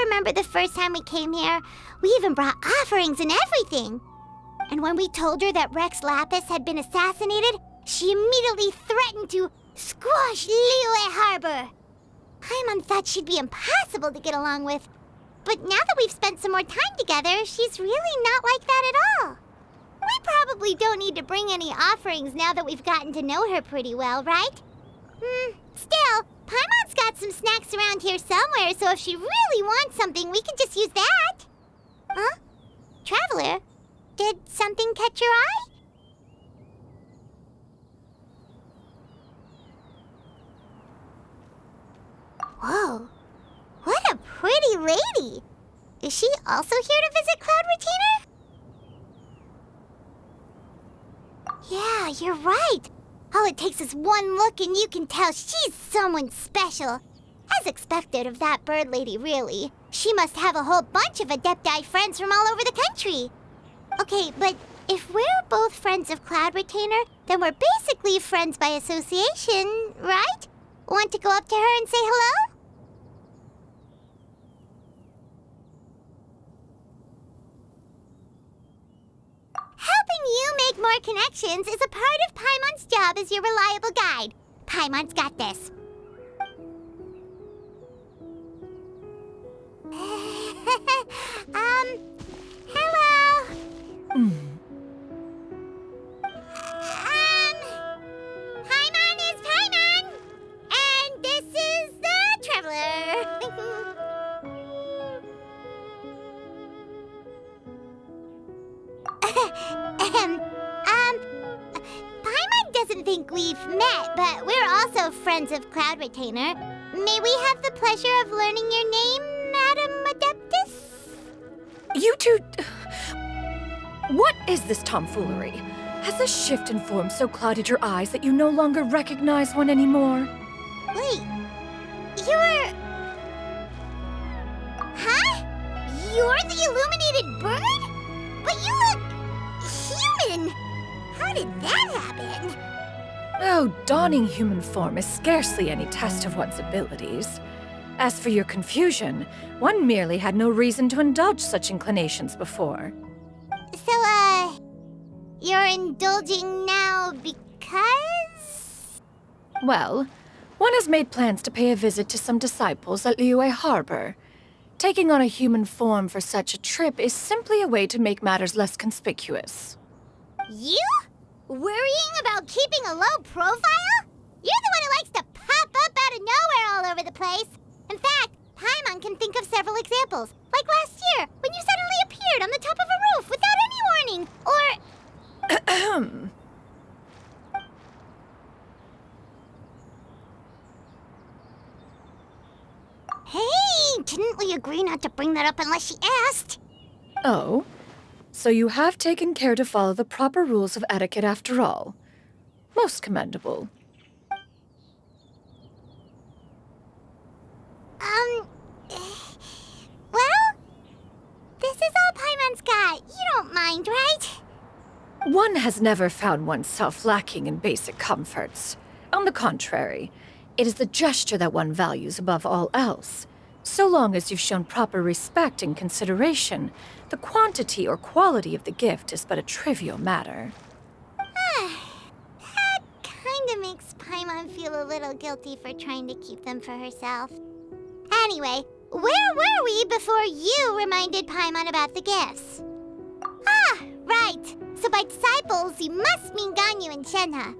remember the first time we came here? We even brought offerings and everything. And when we told her that Rex Lapis had been assassinated, she immediately threatened to squash Liyue Harbor. Paimon thought she'd be impossible to get along with. But now that we've spent some more time together, she's really not like that at all. We probably don't need to bring any offerings now that we've gotten to know her pretty well, right? Still, Paimon's got some snacks around here somewhere, so if she really wants something, we can just use that. Huh? Traveler, did something catch your eye? Whoa, what a pretty lady! Is she also here to visit Cloud Retainer? Yeah, you're right. All it takes is one look and you can tell she's someone special. As expected of that bird lady, really. She must have a whole bunch of Adepti friends from all over the country. Okay, but if we're both friends of Cloud Retainer, then we're basically friends by association, right? Want to go up to her and say hello? Helping you make more connections is a part of Paimon's job as your reliable guide. Paimon's got this. Hello. Paimon is Paimon, and this is the Traveler. Paimon doesn't think we've met, but we're also friends of Cloud Retainer. May we have the pleasure of learning your name, Madam Adeptus? You two... What is this tomfoolery? Has a shift in form so clouded your eyes that you no longer recognize one anymore? Wait, you're... Huh? You're the illuminated bird? But you look... human! How did that happen? Oh, donning human form is scarcely any test of one's abilities. As for your confusion, one merely had no reason to indulge such inclinations before. So, you're indulging now because? Well, one has made plans to pay a visit to some disciples at Liyue Harbor. Taking on a human form for such a trip is simply a way to make matters less conspicuous. You? Worrying about keeping a low profile? You're the one who likes to pop up out of nowhere all over the place. In fact, Paimon can think of several examples. Like last year, when you suddenly appeared on the top of a roof without any warning. Or... Hey, didn't we agree not to bring that up unless she asked? Oh? So you have taken care to follow the proper rules of etiquette after all. Most commendable. Well, this is all Paimon's got. You don't mind, right? One has never found oneself lacking in basic comforts. On the contrary, it is the gesture that one values above all else. So long as you've shown proper respect and consideration, the quantity or quality of the gift is but a trivial matter. That kinda makes Paimon feel a little guilty for trying to keep them for herself. Anyway, where were we before you reminded Paimon about the gifts? Ah, right. So by disciples, you must mean Ganyu and Shenhe.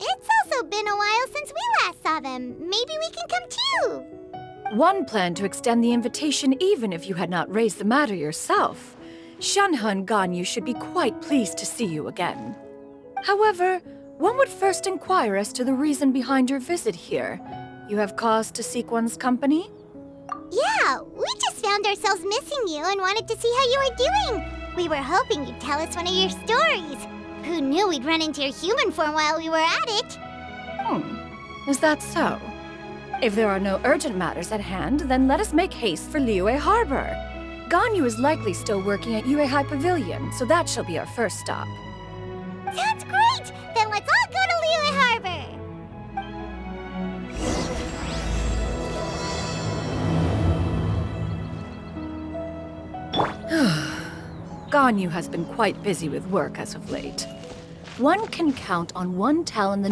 It's also been a while since we last saw them. Maybe we can come too. One planned to extend the invitation even if you had not raised the matter yourself. Shenhe and Ganyu should be quite pleased to see you again. However, one would first inquire as to the reason behind your visit here. You have cause to seek one's company? Yeah, we just found ourselves missing you and wanted to see how you were doing. We were hoping you'd tell us one of your stories. Who knew we'd run into your human form while we were at it? Is that so? If there are no urgent matters at hand, then let us make haste for Liyue Harbor. Ganyu is likely still working at Yuehai Pavilion, so that shall be our first stop. Sounds great! Then let's all go to Liyue Harbor! Xianyun has been quite busy with work as of late. One can count on one talon the...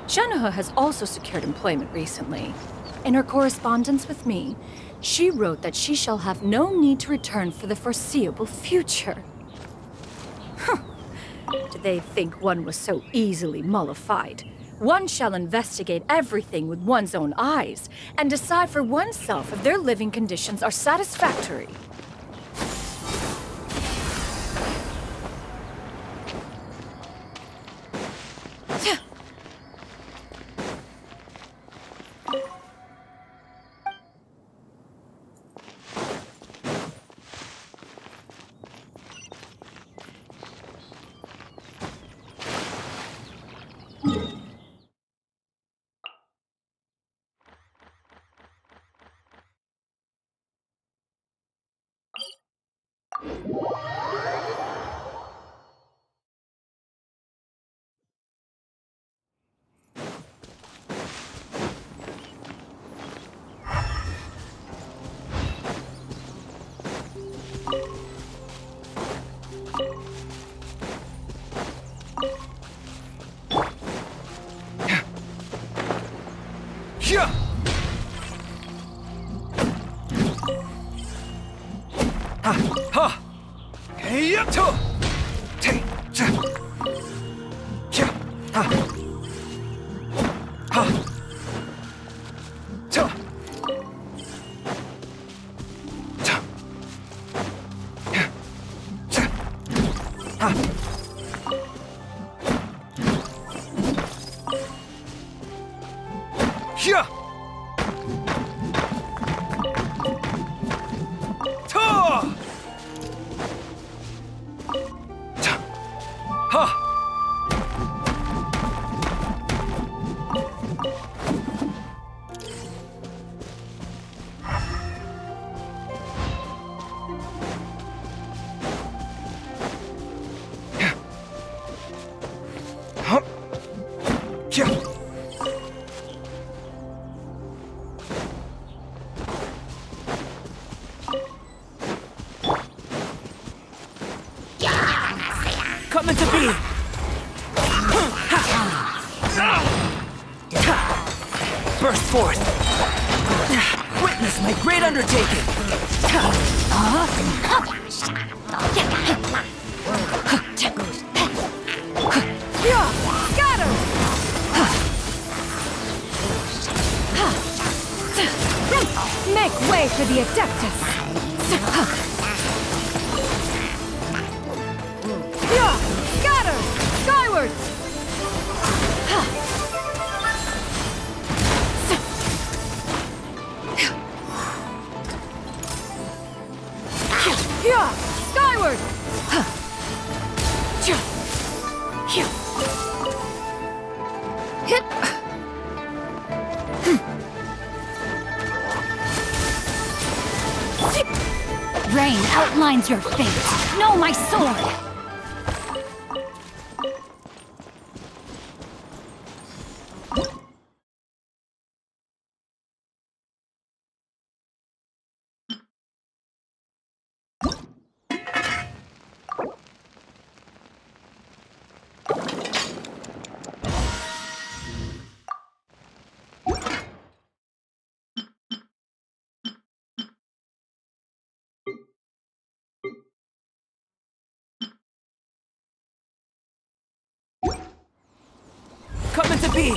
Xianyun has also secured employment recently. In her correspondence with me, she wrote that she shall have no need to return for the foreseeable future. Did they think one was so easily mollified? One shall investigate everything with one's own eyes and decide for oneself if their living conditions are satisfactory. Coming to be! Burst forth! Witness my great undertaking! Scatter! Make way for the Adeptus! Scatter! Skyward! Skyward! Rain outlines your fate. Know my sword! Coming to be!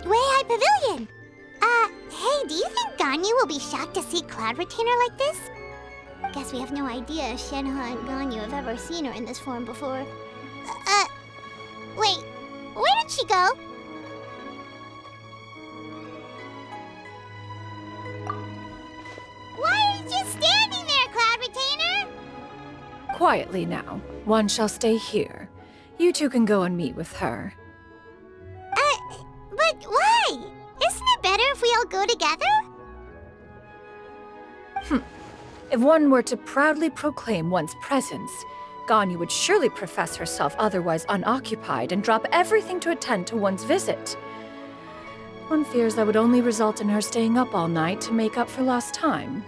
at Weihai Pavilion. Hey, do you think Ganyu will be shocked to see Cloud Retainer like this? Guess we have no idea if Shenhe and Ganyu have ever seen her in this form before. Wait, where did she go? Why are you just standing there, Cloud Retainer? Quietly now. One shall stay here. You two can go and meet with her. But why? Isn't it better if we all go together? If one were to proudly proclaim one's presence, Ganyu would surely profess herself otherwise unoccupied and drop everything to attend to one's visit. One fears that would only result in her staying up all night to make up for lost time.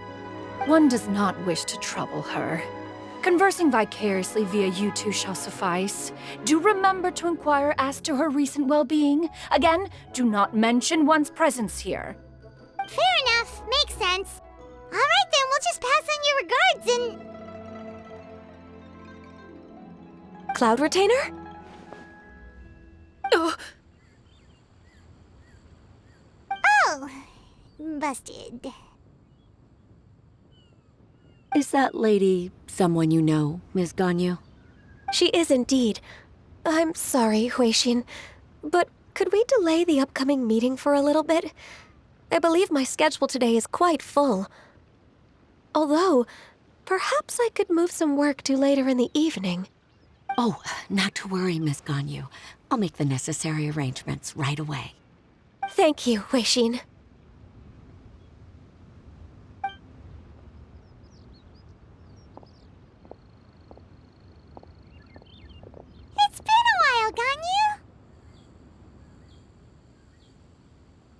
One does not wish to trouble her. Conversing vicariously via you two shall suffice. Do remember to inquire as to her recent well-being. Again, do not mention one's presence here. Fair enough, makes sense. All right then, we'll just pass on your regards and... Cloud Retainer? Oh, Oh, busted. Is that lady someone you know, Ms. Ganyu? She is indeed. I'm sorry, Huixin, but could we delay the upcoming meeting for a little bit? I believe my schedule today is quite full. Although, perhaps I could move some work to later in the evening. Oh, not to worry, Ms. Ganyu. I'll make the necessary arrangements right away. Thank you, Huixin. It's been a while, Ganyu.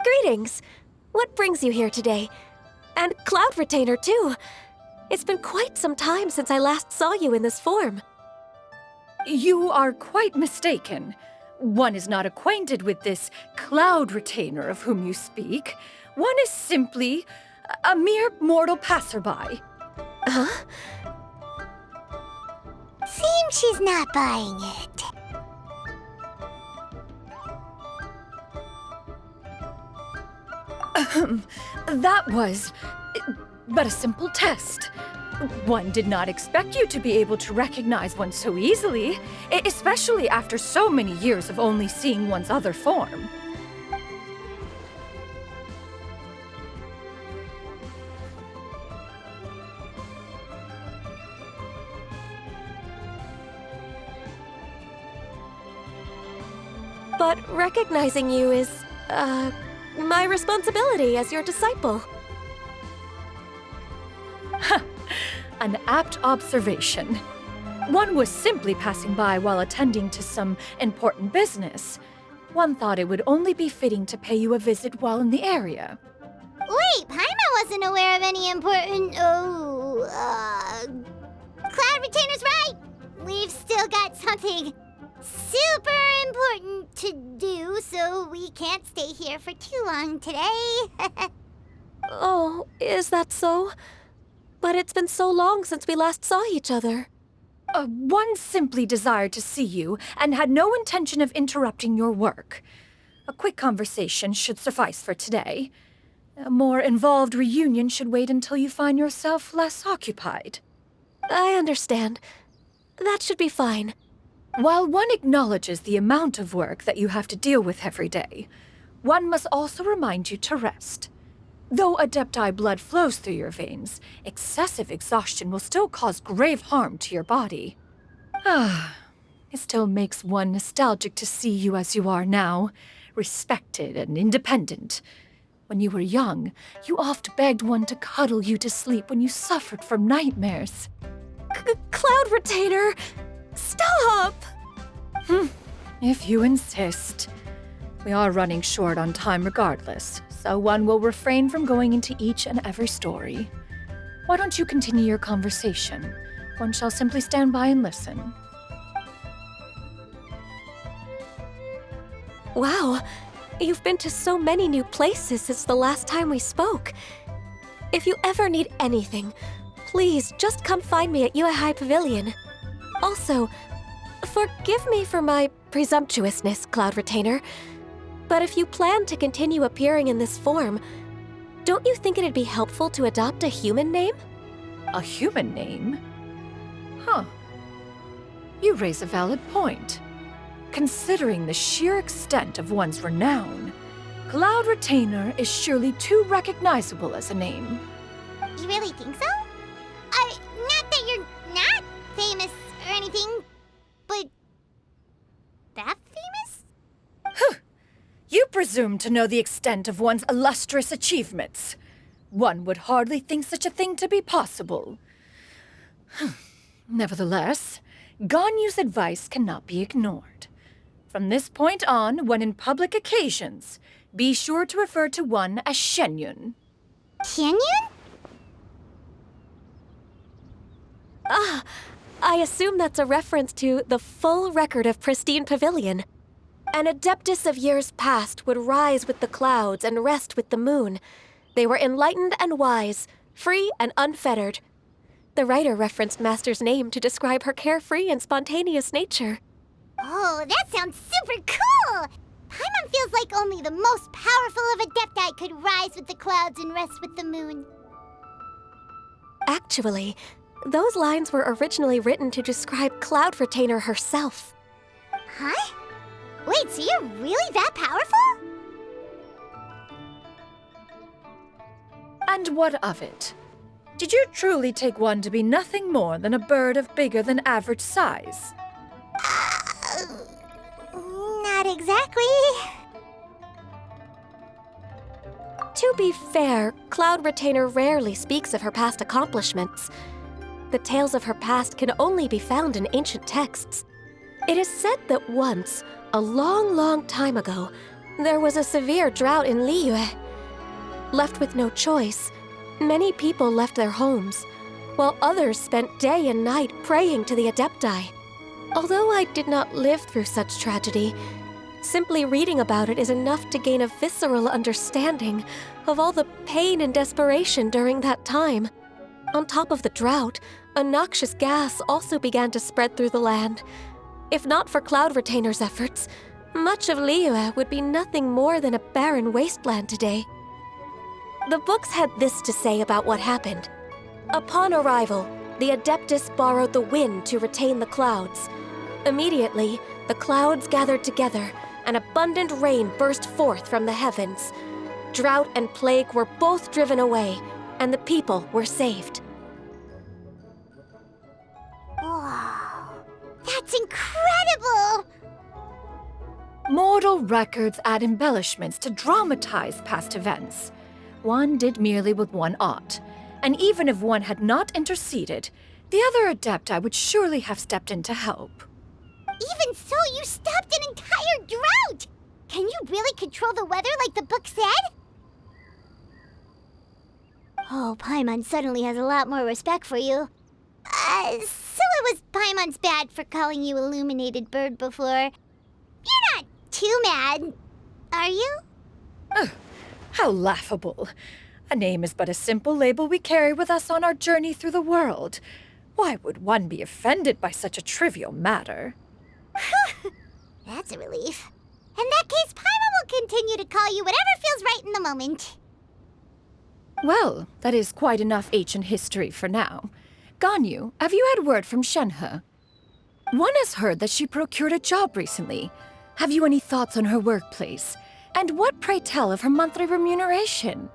Greetings. What brings you here today? And Cloud Retainer, too. It's been quite some time since I last saw you in this form. you are quite mistaken. One is not acquainted with this Cloud Retainer of whom you speak. One is simply a mere mortal passerby. Huh? Seems she's not buying it. That was but a simple test. One did not expect you to be able to recognize one so easily, especially after so many years of only seeing one's other form. But recognizing you is, my responsibility as your disciple. An apt observation. One was simply passing by while attending to some important business. One thought it would only be fitting to pay you a visit while in the area. Wait, Paimon wasn't aware of any important... Cloud Retainer's right! We've still got something super important to do, so we can't stay here for too long today. Oh, is that so? But it's been so long since we last saw each other. One simply desired to see you and had no intention of interrupting your work. A quick conversation should suffice for today. A more involved reunion should wait until you find yourself less occupied. I understand. That should be fine. While one acknowledges the amount of work that you have to deal with every day, one must also remind you to rest. Though Adepti blood flows through your veins, excessive exhaustion will still cause grave harm to your body. It still makes one nostalgic to see you as you are now, respected and independent. When you were young, you oft begged one to cuddle you to sleep when you suffered from nightmares. Cloud Retainer! Stop! If you insist. We are running short on time regardless, so one will refrain from going into each and every story. Why don't you continue your conversation? One shall simply stand by and listen. Wow, you've been to so many new places since the last time we spoke. If you ever need anything, please just come find me at Yuehai Pavilion. Also, forgive me for my presumptuousness, Cloud Retainer, But if you plan to continue appearing in this form, don't you think it'd be helpful to adopt a human name? A human name? Huh. You raise a valid point. Considering the sheer extent of one's renown, Cloud Retainer is surely too recognizable as a name. You really think so? Not that you're not famous or anything, but that famous? You presume to know the extent of one's illustrious achievements. One would hardly think such a thing to be possible. Nevertheless, Ganyu's advice cannot be ignored. From this point on, when in public occasions, be sure to refer to one as Xianyun. Xianyun? I assume that's a reference to the full record of Pristine Pavilion. An adeptus of years past would rise with the clouds and rest with the moon. They were enlightened and wise, free and unfettered. The writer referenced Master's name to describe her carefree and spontaneous nature. Oh, that sounds super cool! Paimon feels like only the most powerful of Adepti could rise with the clouds and rest with the moon. Actually, those lines were originally written to describe Cloud Retainer herself. Huh? Wait, so you're really that powerful? And what of it? Did you truly take one to be nothing more than a bird of bigger than average size? Not exactly. To be fair, Cloud Retainer rarely speaks of her past accomplishments. The tales of her past can only be found in ancient texts. It is said that once, a long, long time ago, there was a severe drought in Liyue. Left with no choice, many people left their homes, while others spent day and night praying to the Adepti. Although I did not live through such tragedy, simply reading about it is enough to gain a visceral understanding of all the pain and desperation during that time. On top of the drought, a noxious gas also began to spread through the land. If not for Cloud Retainer's efforts, much of Liyue would be nothing more than a barren wasteland today. The books had this to say about what happened. Upon arrival, the Adeptus borrowed the wind to retain the clouds. Immediately, the clouds gathered together, and abundant rain burst forth from the heavens. Drought and plague were both driven away, and the people were saved. Wow, that's incredible! Mortal records add embellishments to dramatize past events. One did merely with one ought, and even if one had not interceded, the other Adepti would surely have stepped in to help. Even so, you stopped an entire drought! Can you really control the weather like the book said? Oh, Paimon suddenly has a lot more respect for you. So it was Paimon's bad for calling you Illuminated Bird before. You're not too mad, are you? How laughable. A name is but a simple label we carry with us on our journey through the world. Why would one be offended by such a trivial matter? That's a relief. In that case, Paimon will continue to call you whatever feels right in the moment. Well, that is quite enough ancient history for now. Ganyu, have you had word from Shenhe? One has heard that she procured a job recently. Have you any thoughts on her workplace? And what, pray tell, of her monthly remuneration?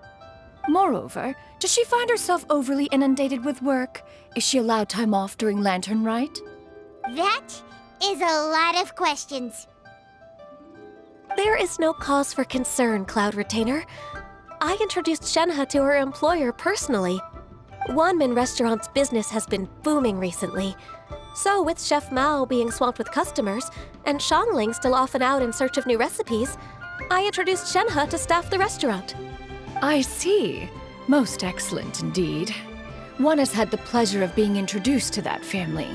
Moreover, does she find herself overly inundated with work? Is she allowed time off during Lantern Rite? That is a lot of questions. There is no cause for concern, Cloud Retainer. I introduced Shenhe to her employer personally. Wanmin Restaurant's business has been booming recently. So, with Chef Mao being swamped with customers, and Shangling still off and out in search of new recipes, I introduced Shenhe to staff the restaurant. I see. Most excellent indeed. One has had the pleasure of being introduced to that family.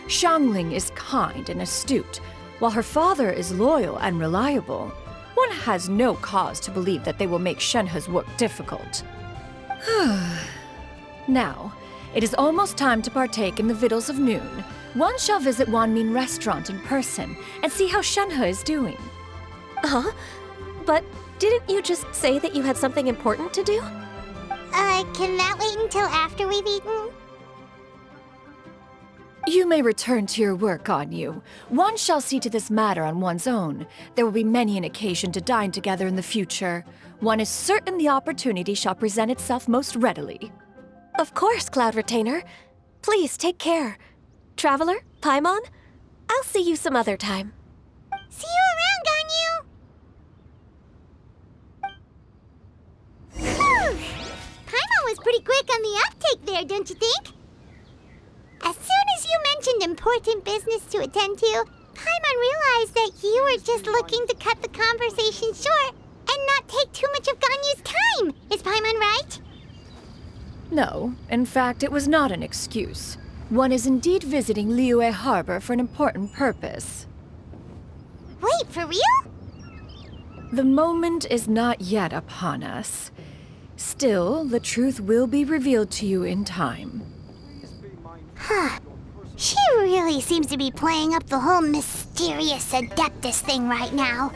Shangling is kind and astute, while her father is loyal and reliable. One has no cause to believe that they will make Shenhe's work difficult. Now, it is almost time to partake in the victuals of noon. One shall visit Wanmin Restaurant in person and see how Shenhe is doing. Huh? But didn't you just say that you had something important to do? Can that wait until after we've eaten? You may return to your work, Xianyun. One shall see to this matter on one's own. There will be many an occasion to dine together in the future. One is certain the opportunity shall present itself most readily. Of course, Cloud Retainer. Please take care. Traveler, Paimon, I'll see you some other time. See you around, Ganyu! Phew! Paimon was pretty quick on the uptake there, don't you think? As soon as you mentioned important business to attend to, Paimon realized that you were just looking to cut the conversation short and not take too much of Ganyu's time. Is Paimon right? No, in fact, it was not an excuse. One is indeed visiting Liyue Harbor for an important purpose. Wait, for real? The moment is not yet upon us. Still, the truth will be revealed to you in time. Huh. She really seems to be playing up the whole mysterious Adeptus thing right now.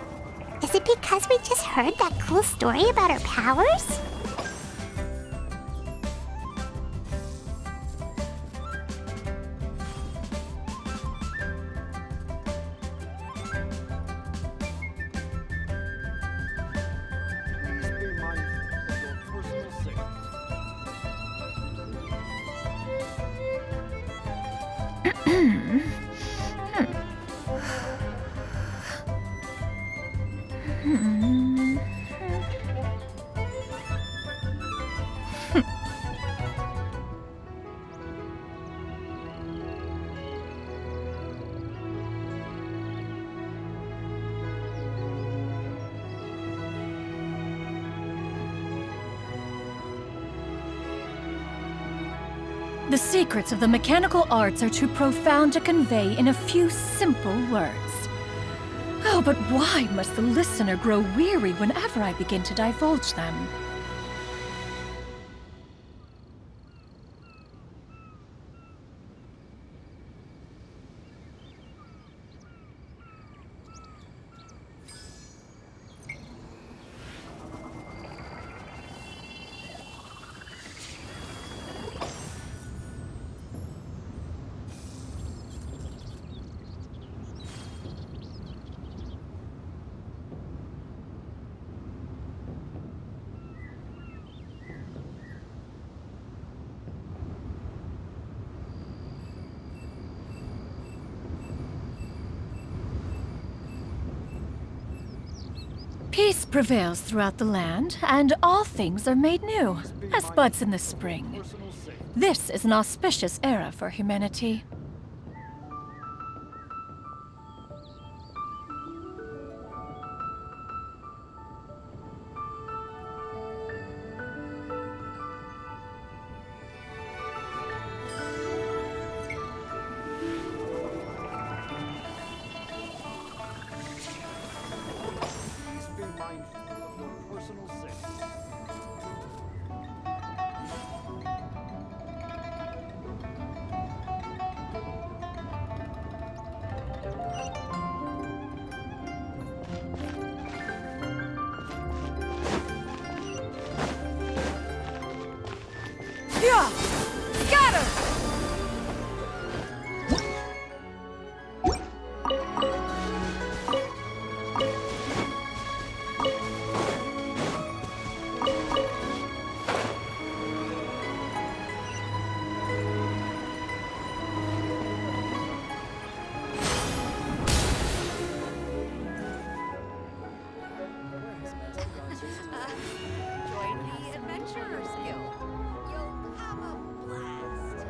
Is it because we just heard that cool story about her powers? The secrets of the mechanical arts are too profound to convey in a few simple words. Oh, but why must the listener grow weary whenever I begin to divulge them? Peace prevails throughout the land, and all things are made new, as buds in the spring. This is an auspicious era for humanity. Yeah! Scatter! Join the Adventurers Guild. You'll have a blast.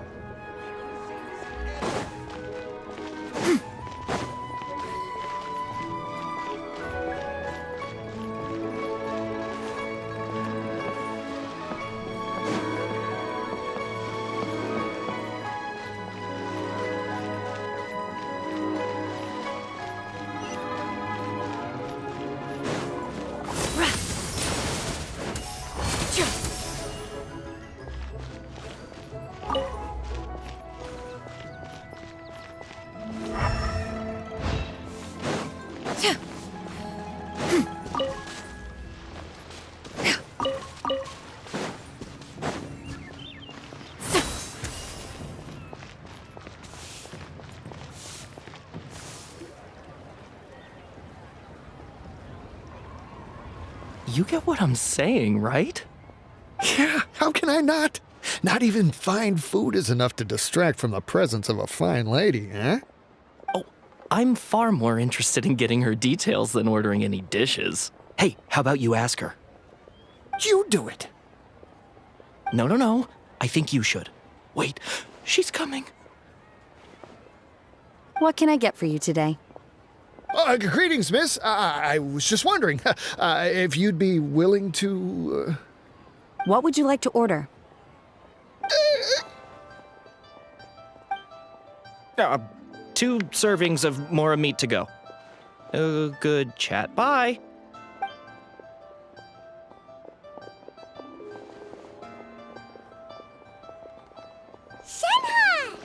You get what I'm saying, right? Yeah, how can I not? Not even fine food is enough to distract from the presence of a fine lady, eh? Oh, I'm far more interested in getting her details than ordering any dishes. Hey, how about you ask her? You do it. No. I think you should. Wait, she's coming. What can I get for you today? Greetings, miss. I was just wondering if you'd be willing to... What would you like to order? 2 servings of more meat to go. Good chat. Bye. Shenhe!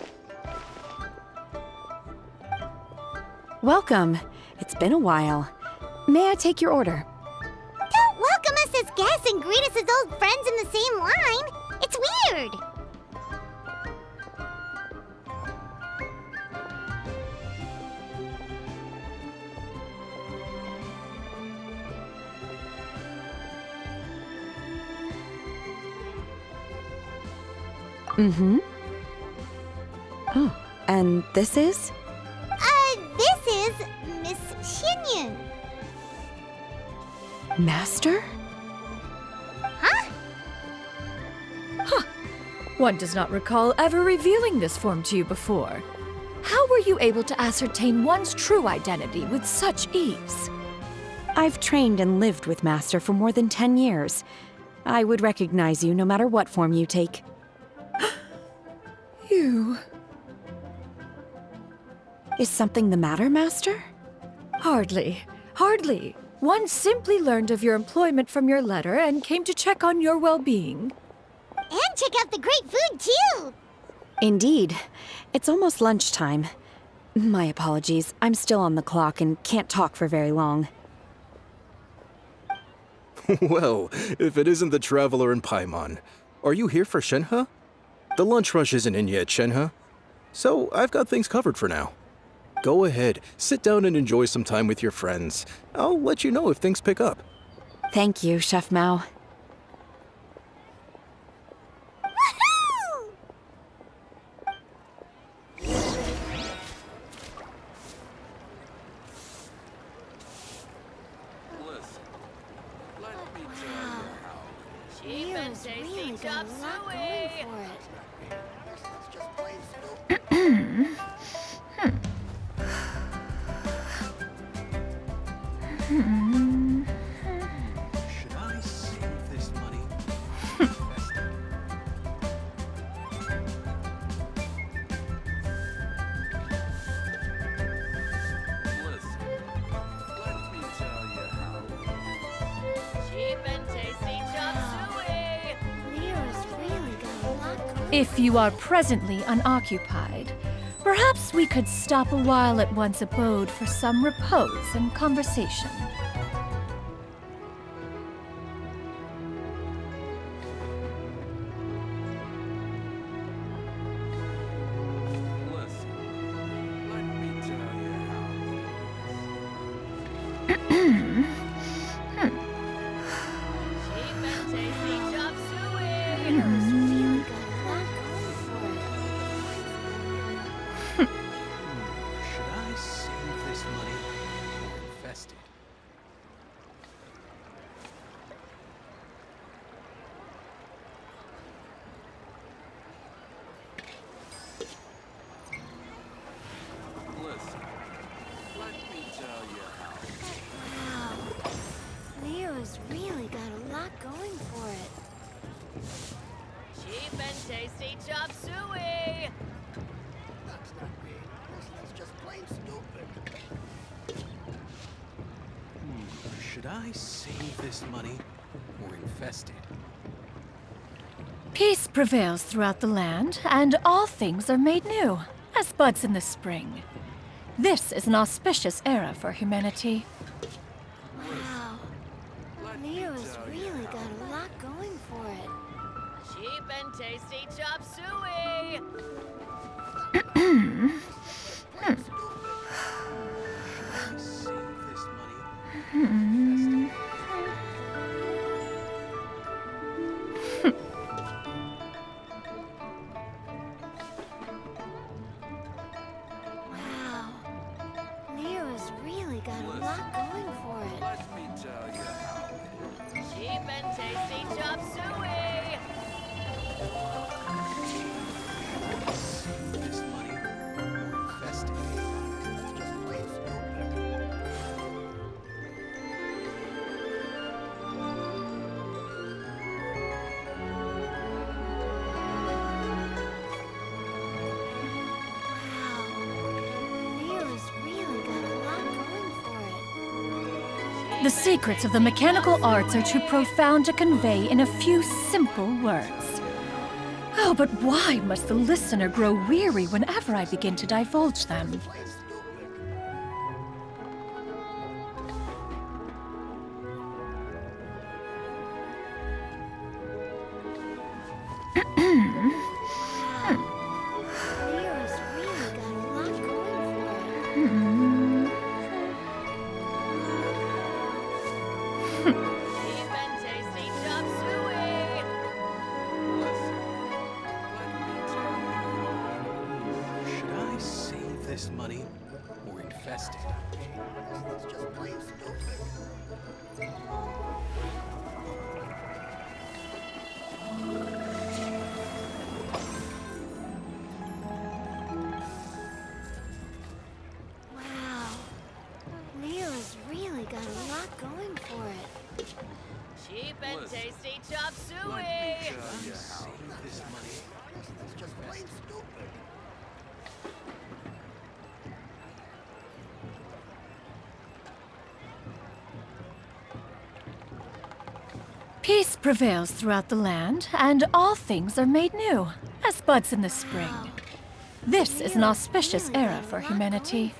Welcome. It's been a while. May I take your order? Don't welcome us as guests and greet us as old friends in the same line. It's weird. Mm-hmm. Oh, and this is? This is Miss Xianyun. Master? Huh? One does not recall ever revealing this form to you before. How were you able to ascertain one's true identity with such ease? I've trained and lived with Master for more than 10 years. I would recognize you no matter what form you take. You... Is something the matter, Master? Hardly. One simply learned of your employment from your letter and came to check on your well-being. And check out the great food, too. Indeed. It's almost lunchtime. My apologies. I'm still on the clock and can't talk for very long. Well, if it isn't the Traveler in Paimon. Are you here for Shenhe? The lunch rush isn't in yet, Shenhe. So I've got things covered for now. Go ahead, sit down and enjoy some time with your friends. I'll let you know if things pick up. Thank you, Chef Mao. Woohoo! Leo's really got a lot going for it. Should I save this money? Listen, let me tell you how. Cheap and tasty chop suey. Leo's really got a lot going. If you are presently unoccupied, perhaps we could stop a while at one's abode for some repose and conversation. Listen, let me tell you how. Cheap and tasty chop suey. Leo's really got a lot going for it. Should I save this money or invest it? Listen, let me tell you how. Wow. Leo's really got a lot going for it. Cheap and tasty chop suey. That's not me. That's just plain stupid. Should I save this money or invest it? Peace prevails throughout the land, and all things are made new, as buds in the spring. This is an auspicious era for humanity. Wow. Leo's really got a lot going for it. Cheap and tasty chop suey. Should I save this money or invest it? The secrets of the mechanical arts are too profound to convey in a few simple words. Oh, but why must the listener grow weary whenever I begin to divulge them? Lyra's really got a lot going for it. Cheap and tasty chop suey. Should I save this money or invest it? That's just plain stupid. Wow. Lyra's really got a lot going for it. Cheap and tasty chop suey. Should I save this money? That's just plain stupid. Peace prevails throughout the land, and all things are made new, as buds in the spring. This is an auspicious era for humanity.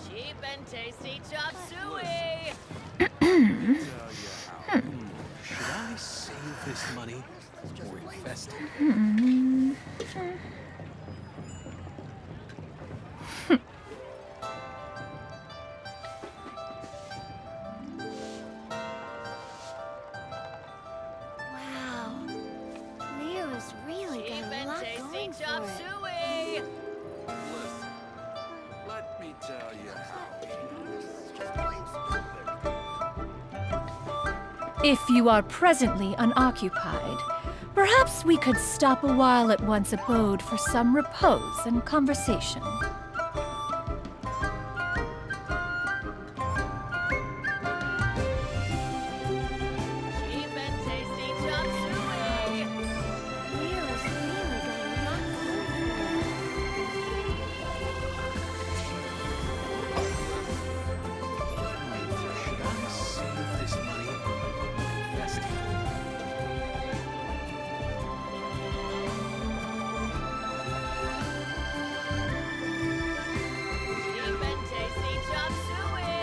Cheap and tasty chop suey. Should I save this money or invest it? Wow. Lyra's really Cheap got a and lot tasty going chop for it. suey. Listen, let me tell you how. That's just plain stupid. If you are presently unoccupied, perhaps we could stop a while at one's abode for some repose and conversation. Cheap and tasty chop suey. Lyra's really got a lot going for it. Should I save this money or invest it? Cheap and tasty chop suey.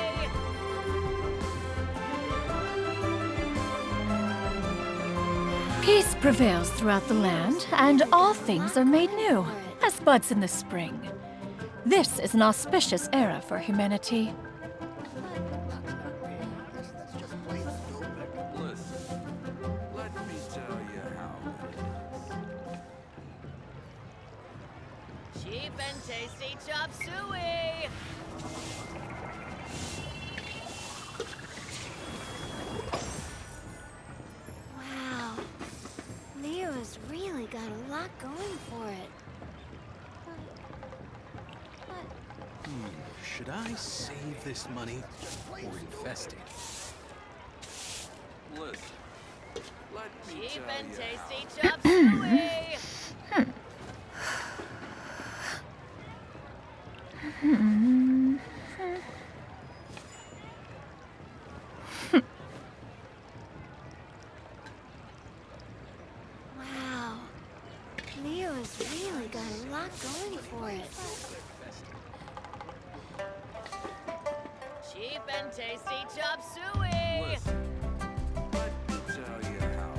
Peace prevails throughout the land, and all things are made new, as buds in the spring. This is an auspicious era for humanity. That's just plain stupid. Listen, let me tell you how. Cheap and tasty chop suey. Wow. Lyra's really got a lot going for it. Should I save this money or invest it? Listen, let me Cheap tell and you tasty chop suey. Wow. Lyra's really got a lot going for it. Cheap and tasty chop suey. Listen, let me tell you how.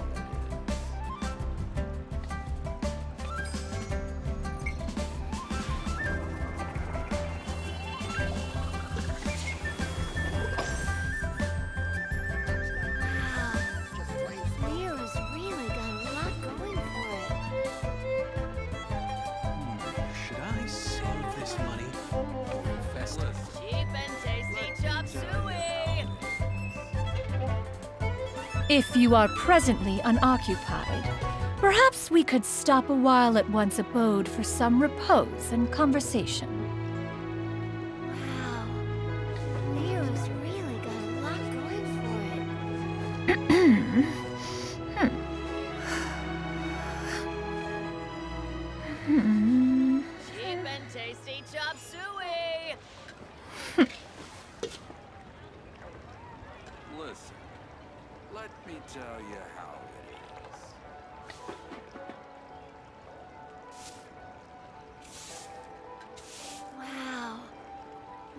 Wow. Lyra's really got a lot going for it. Should I save this money or invest it? Cheap and tasty chop suey. If you are presently unoccupied, perhaps we could stop a while at one's abode for some repose and conversation. Wow. Lyra's really got a lot going for it. Cheap and tasty chop suey. tell you how it Wow.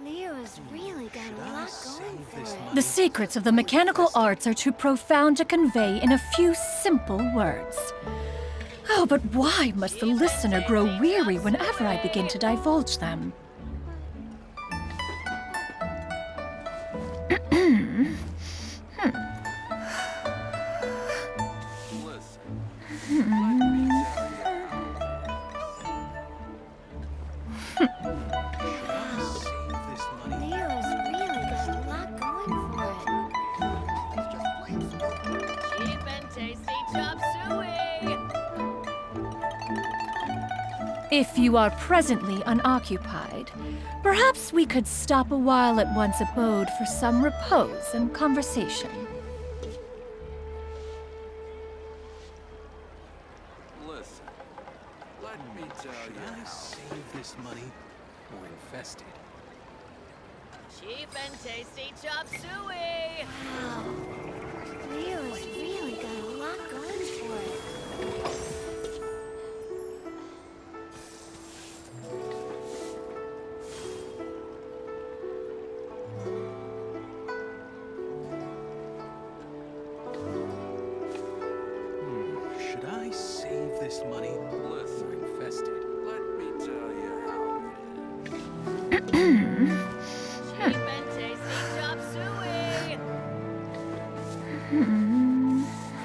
Leo's really got a lot going for it. The secrets of the mechanical arts are too profound to convey in a few simple words. Oh, but why must the listener grow weary whenever I begin to divulge them? Leo's really got a lot going for it. Cheap and tasty chop suey. If you are presently unoccupied, perhaps we could stop a while at one's abode for some repose and conversation. Listen, let me tell you how save this money or infest it. Cheap and tasty chop suey. Wow. Leo's really got a lot going for it. Should I save this money or infest it? Let me tell you how it is. Cheap and tasty chop suey.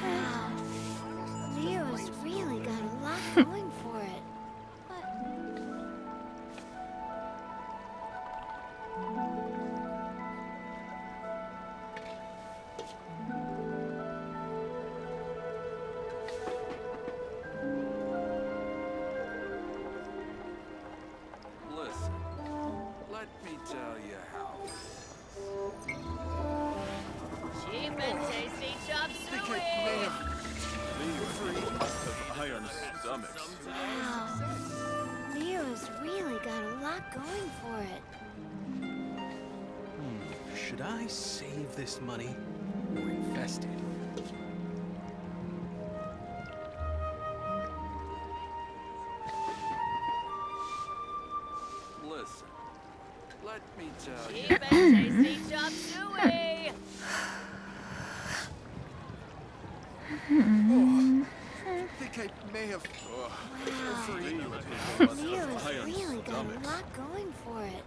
Wow. Leo's really got a lot going for it. Listen, let me tell you how it is. Cheap and tasty chop suey. Iron stomachs. Wow. Leo's really got a lot going for it. Should I save this money or infest it? Listen, let me tell you. Cheap and tasty chop suey. I think I may have. Wow. Leo's really got a lot going for it.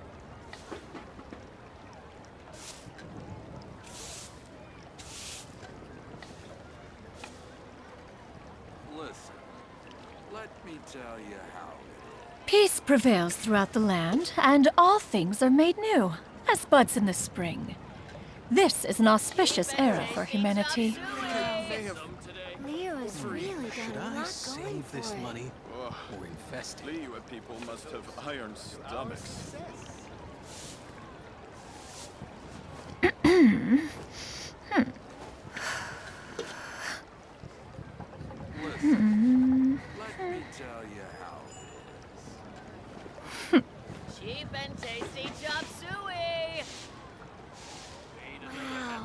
Listen, let me tell you how it Peace prevails throughout the land, and all things are made new, as buds in the spring. This is an auspicious era for humanity. Leo's really got Should a I lot going save for this it. money or infest it? You people must have iron stomachs. Listen, let me tell you how it Cheap and tasty chop suey. Wow.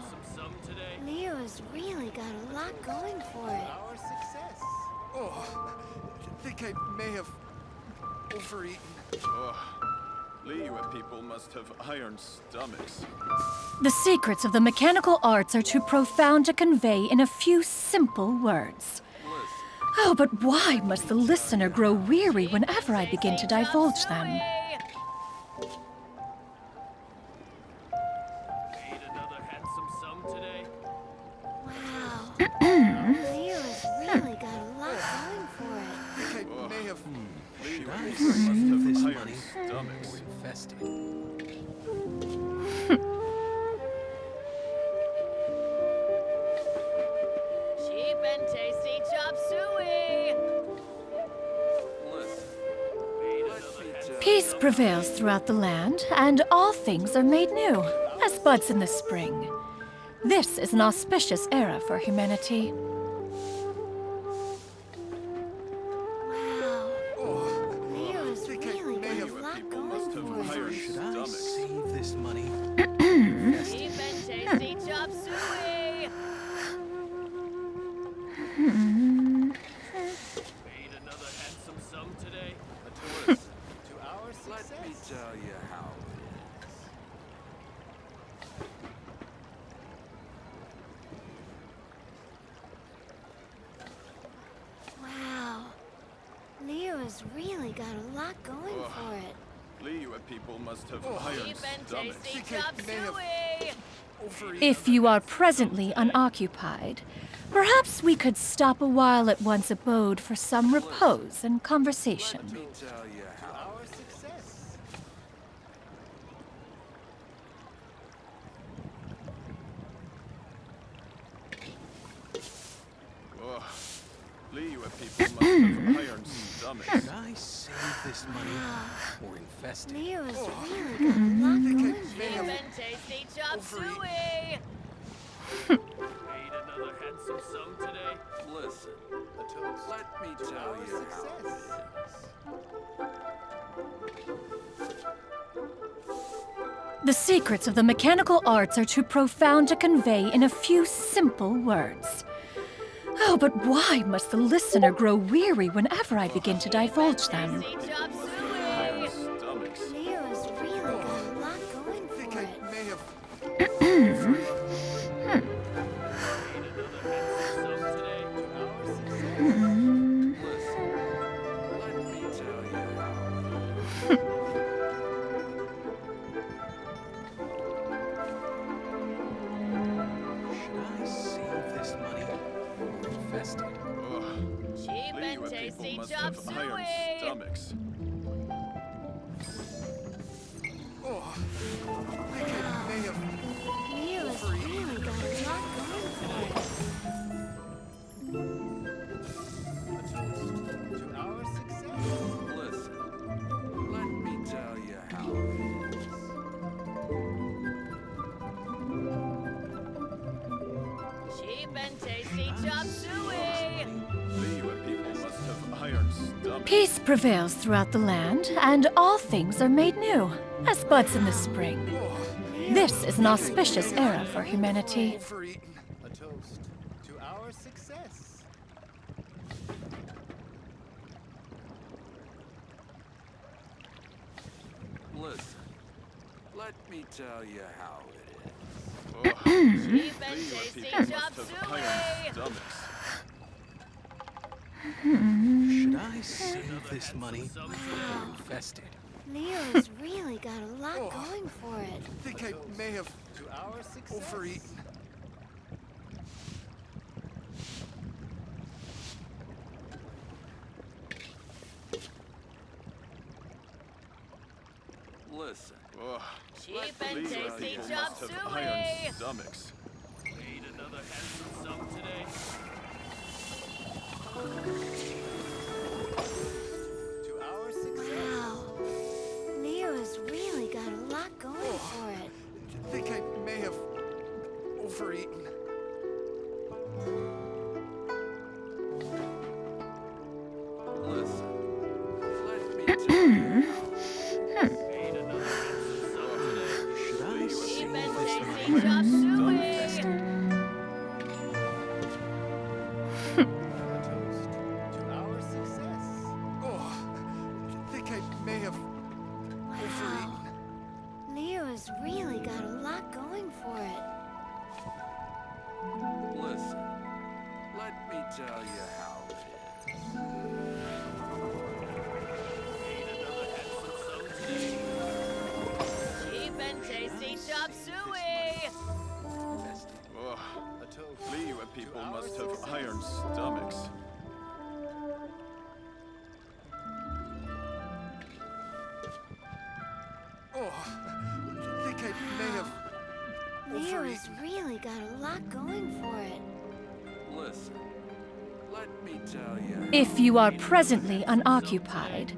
Leo's really got a lot going for it. Our success. Oh, I think I may have overeaten. You people must have iron stomachs. The secrets of the mechanical arts are too profound to convey in a few simple words. Oh, but why must the listener grow weary whenever I begin to divulge them? Wow. Leo's really got a lot going for it. I think I may have. Should I must save have this iron money stomachs. or infest it? Cheap and tasty chop suey. Listen, let me tell Peace prevails throughout the land, and all things are made new, as buds in the spring. This is an auspicious era for humanity. Wow. Leo's really got a lot going for it. Should I save this money? Cheap and tasty chop suey. Let me tell you how Wow. Leo's really got a lot going for it. Liyue people must have iron Cheap and stomachs. tasty chop suey. If you are presently unoccupied, perhaps we could stop a while at one's abode for some repose and conversation. Let me tell you how Our success. Ugh. Liyue people must have iron stomachs. Should I save this money or invest it? Leo's really got a lot going for Cheap it. and tasty chop suey. Made another handsome sum today? Listen, let me tell you how it is. The secrets of the mechanical arts are too profound to convey in a few simple words. Oh, but why must the listener grow weary whenever I begin to divulge them? Tasty chop suey. Iron stomachs. Leo's really got a lot going for it. May have Let me tell you how Should I save this money or invest it? Ugh. Cheap and Liyue tasty people must chop have iron suey. stomachs. Leo's really got a lot going for it. to our success. Listen, let me tell you how it is. Cheap and tasty chop suey. Liyue people must have iron stomachs. Peace prevails throughout the land, and all things are made new, as buds in the spring. This is an auspicious era for humanity. Overeaten. A toast to our success. Listen, let me tell you how it is. Ugh. Cheap and Liyue tasty people chop must have iron suey. stomachs. Should I save this money or invest it? Leo's really got a lot going for it. I think I may have to our success. Overeaten. Listen, Ugh. Cheap and Liyue tasty people chop must have iron suey. stomachs. made another handsome sum today? To our success. Wow. Leo's really got a lot going for it. I think I may have overeaten. Listen, let me tell you how Made another handsome sum today. Should I Cheap save and this tasty money chop or suey. invest it? A toast to our success. I think I may have overeaten. Wow. Leo's really got a lot going for it. Listen, let me tell you how it is. Made another handsome sum today? Cheap and tasty chop suey. Ugh. A toast. Liyue people must have iron stomachs. I think I may have Leo's overeaten. really got a lot going for it. Listen, let me tell you If you are presently unoccupied,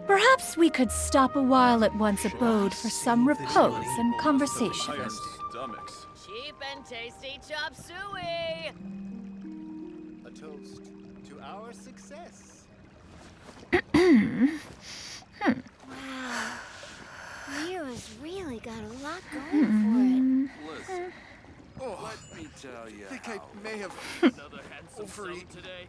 perhaps we could stop a while at one's abode for some repose and conversation. Iron stomachs. Cheap and tasty chop suey. A toast to our success. Wow. Leo's really got a lot going Listen, let me tell you I think how I may have another handsome sum overeaten. today?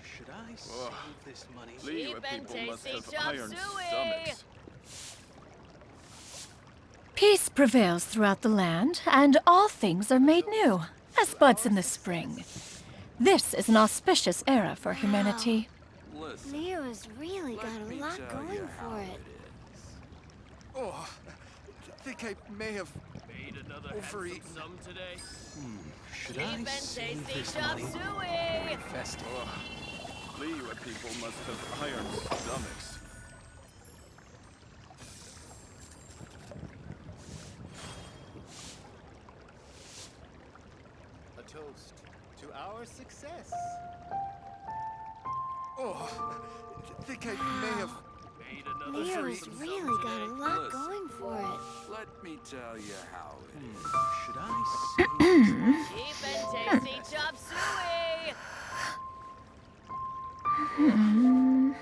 Should I save this money? Liyue Cheap and people must tasty have chop iron suey. stomachs. Peace prevails throughout the land, and all things are made new, as buds in the spring. This is an auspicious era for humanity. Listen, Leo's really got a lot going for it. Oh, I think I may have made another overeaten. handsome sum today. Should Cheap I and save tasty this chop money? suey. Infested. Liyue people must have iron stomachs. A toast to our success. Oh, I think I may have Made another Leo's handsome really sum got a today. lot Listen, going for it. let me tell you how it is. Should I save this money? Cheap and tasty chop suey.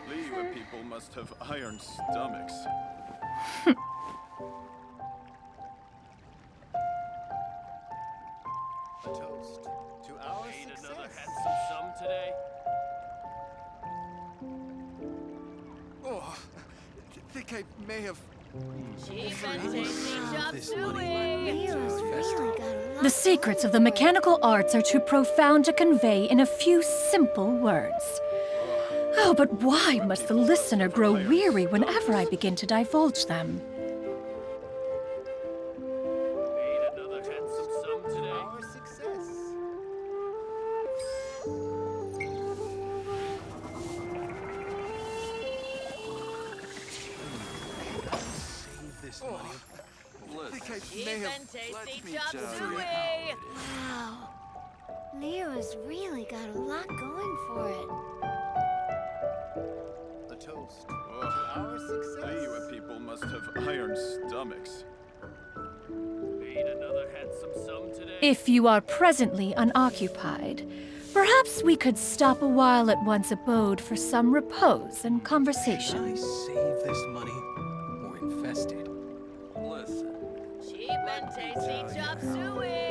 Liyue people must have iron stomachs. A toast to our Made another success. handsome sum today. Oh, I think I may have Cheap and tasty chop this money. suey. Leo's really got a lot The secrets of the mechanical arts are too profound to convey in a few simple words. Oh, but why must the listener grow weary whenever I begin to divulge them? Made another handsome sum today. Our success. Save this money. I think I Cheap may have and tasty me chop tell you suey. Wow. Leo's really got a lot going for it. A toast to Oh, our success. Liyue people must have iron stomachs. Made another handsome sum today. If you are presently unoccupied, perhaps we could stop a while at one's abode for some repose and Should conversation. I save this money or infest it? Listen, Cheap and tasty chop suey.